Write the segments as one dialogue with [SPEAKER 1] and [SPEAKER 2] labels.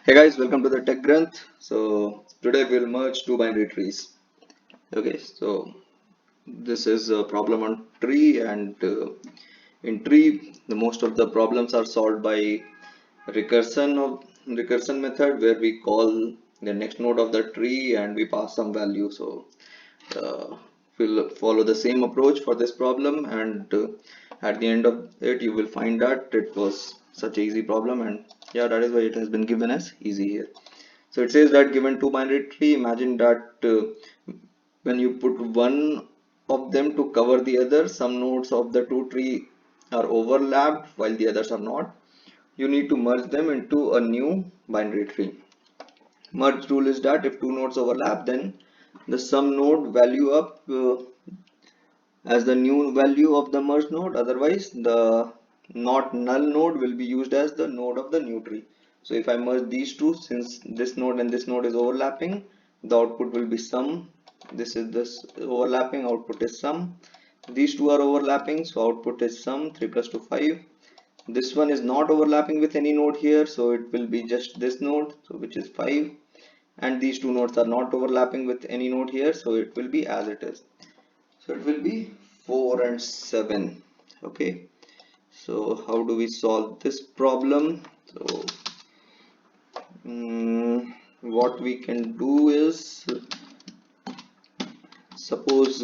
[SPEAKER 1] Hey guys, welcome to the Tech Granth. So today we'll merge two binary trees. Okay, so this is a problem on tree, and in tree, the most of the problems are solved by recursion method, where we call the next node of the tree and we pass some value. So uh, we'll follow the same approach for this problem, and at the end of it, you will find that it was such an easy problem, and yeah, that is why it has been given as easy here. So it says that given two binary tree, imagine that when you put one of them to cover the other, some nodes of the two tree are overlapped while the others are not. You need to merge them into a new binary tree. Merge rule is that if two nodes overlap, then the sum node value up as the new value of the merged node. Otherwise, the not null node will be used as the node of the new tree. So if I merge these two, since this node and this node is overlapping, the output will be sum. This overlapping output is sum. These two are overlapping, so output is sum. 3 plus 2 5. This one is not overlapping with any node here, so it will be just this node, so which is 5. And these two nodes are not overlapping with any node here, so it will be as it is. So it will be 4 and 7. Okay, so how do we solve this problem? So what we can do is, suppose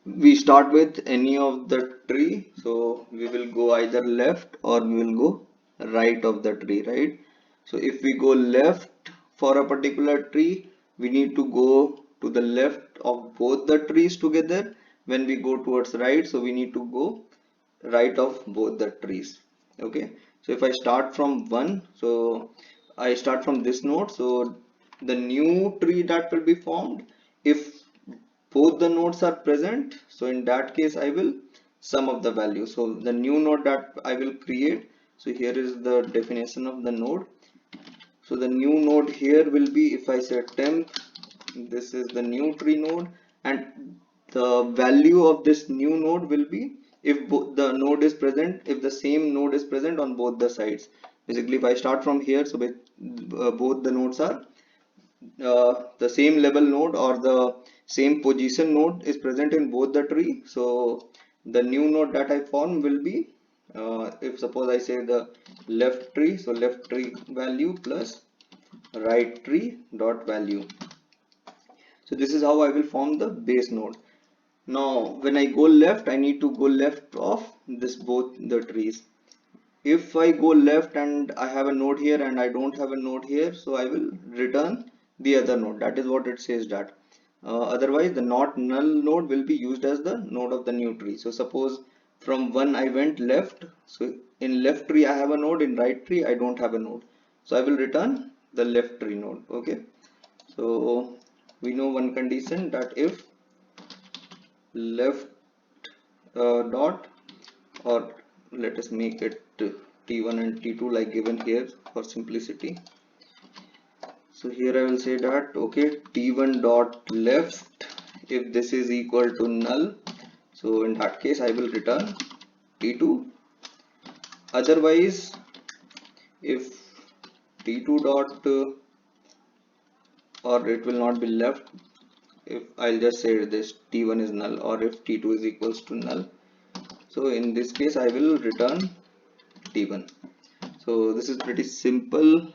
[SPEAKER 1] we start with any of the tree, so we will go either left or we will go right of the tree, right? So if we go left for a particular tree, we need to go to the left of both the trees together. When we go towards right, so we need to go right of both the trees. Okay, so if I start from one, so I start from this node, so the new tree that will be formed, if both the nodes are present, so in that case I will sum of the value. So the new node that I will create, so here is the definition of the node. So the new node here will be, if I say temp, this is the new tree node, and the value of this new node will be if the node is present, if the same node is present on both the sides. Basically, if I start from here, so both the nodes are the same level node or the same position node is present in both the tree. So the new node that I form will be, if suppose I say the left tree, so left tree value plus right tree dot value. So this is how I will form the base node. Now when I go left, I need to go left of this both the trees. If I go left and I have a node here and I don't have a node here, so I will return the other node. That is what it says that. Otherwise, the not null node will be used as the node of the new tree. So suppose from one I went left. So in left tree I have a node, in right tree I don't have a node. So I will return the left tree node. Okay. So we know one condition, that if left dot, or let us make it t1 and t2 like given here for simplicity. So here I will say that, okay, t1 dot left, if this is equal to null, so in that case I will return t2. Otherwise, if t2 dot or it will not be left, if I'll just say this t1 is null, or if t2 is equals to null, so in this case I will return t1. So this is pretty simple.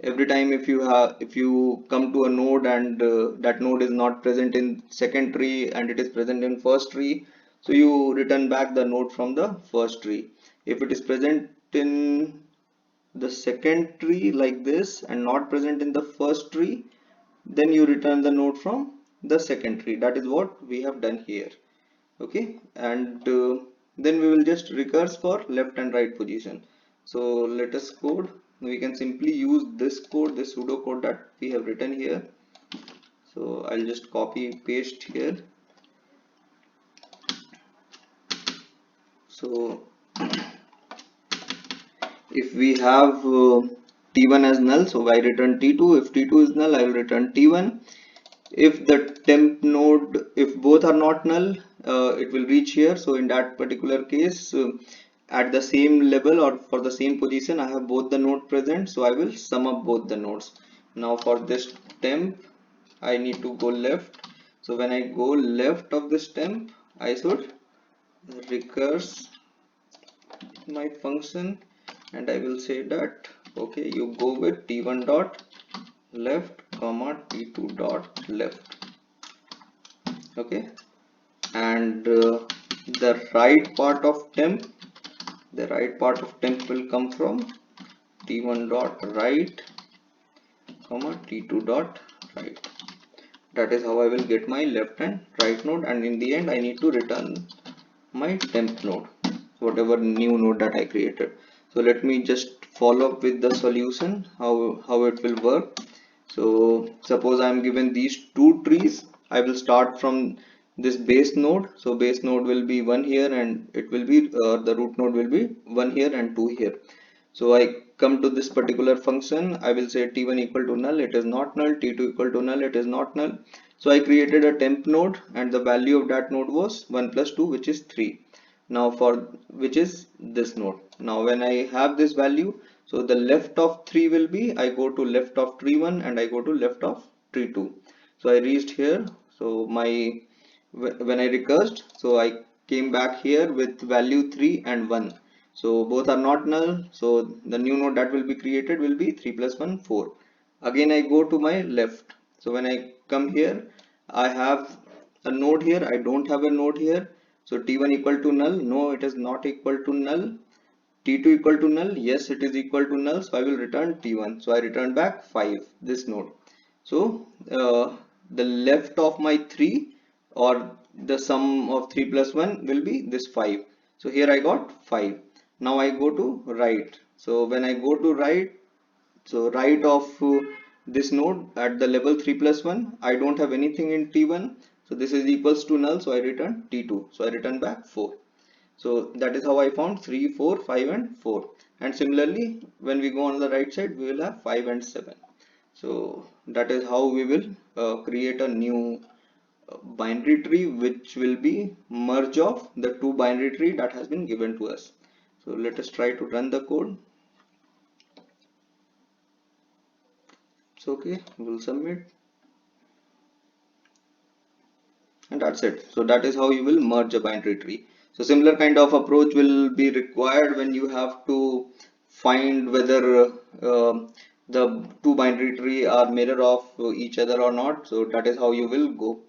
[SPEAKER 1] Every time if you come to a node and that node is not present in second tree and it is present in first tree, so you return back the node from the first tree. If it is present in the second tree like this and not present in the first tree, then you return the node from the second tree. That is what we have done here. Okay, and then we will just recurse for left and right position. So let us code. We can simply use this code, this pseudo code that we have written here. So I'll just copy paste here. So if we have t1 as null, so I return t2. If t2 is null, I will return t1. If the temp node, if both are not null, it will reach here. So in that particular case, at the same level or for the same position, I have both the node present, so I will sum up both the nodes. Now for this temp, I need to go left. So when I go left of this temp, I should recurse my function, and I will say that okay, you go with t1 dot left comma t2 dot left. Okay, and the right part of temp, the right part of temp will come from t1 dot right comma t2 dot right. That is how I will get my left and right node, and in the end I need to return my temp node, whatever new node that I created. So let me just follow up with the solution, how it will work. So suppose I am given these two trees, I will start from this base node. So base node will be 1 here, and it will be the root node will be 1 here and 2 here. So I come to this particular function, I will say t1 equal to null, it is not null, t2 equal to null, it is not null. So I created a temp node, and the value of that node was 1 plus 2, which is 3. Now for which is this node. Now when I have this value, so the left of 3 will be, I go to left of tree 1 and I go to left of tree 2. So I reached here. So my when I recursed, so I came back here with value 3 and 1. So both are not null. So the new node that will be created will be 3 plus 1 4. Again I go to my left. So when I come here, I have a node here, I don't have a node here. So t1 equal to null, no, it is not equal to null. T2 equal to null, yes, it is equal to null, so I will return t1. So I return back 5, this node. So the left of my 3, or the sum of 3 plus 1 will be this 5. So here I got 5. Now I go to right. So when I go to right, so right of this node at the level 3 plus 1, I don't have anything in t1. So this is equals to null, so I return t2. So I return back 4. So that is how I found 3, 4, 5 and 4. And similarly, when we go on the right side, we will have 5 and 7. So that is how we will create a new binary tree, which will be merge of the two binary tree that has been given to us. So let us try to run the code. It's okay, we'll submit. And that's it. So that is how you will merge a binary tree. So similar kind of approach will be required when you have to find whether the two binary tree are mirror of each other or not. So that is how you will go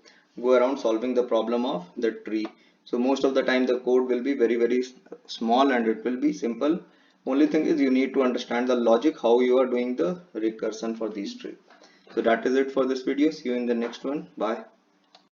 [SPEAKER 1] around solving the problem of the tree. So most of the time the code will be very small and it will be simple. Only thing is you need to understand the logic how you are doing the recursion for these tree. So that is it for this video. See you in the next one. Bye.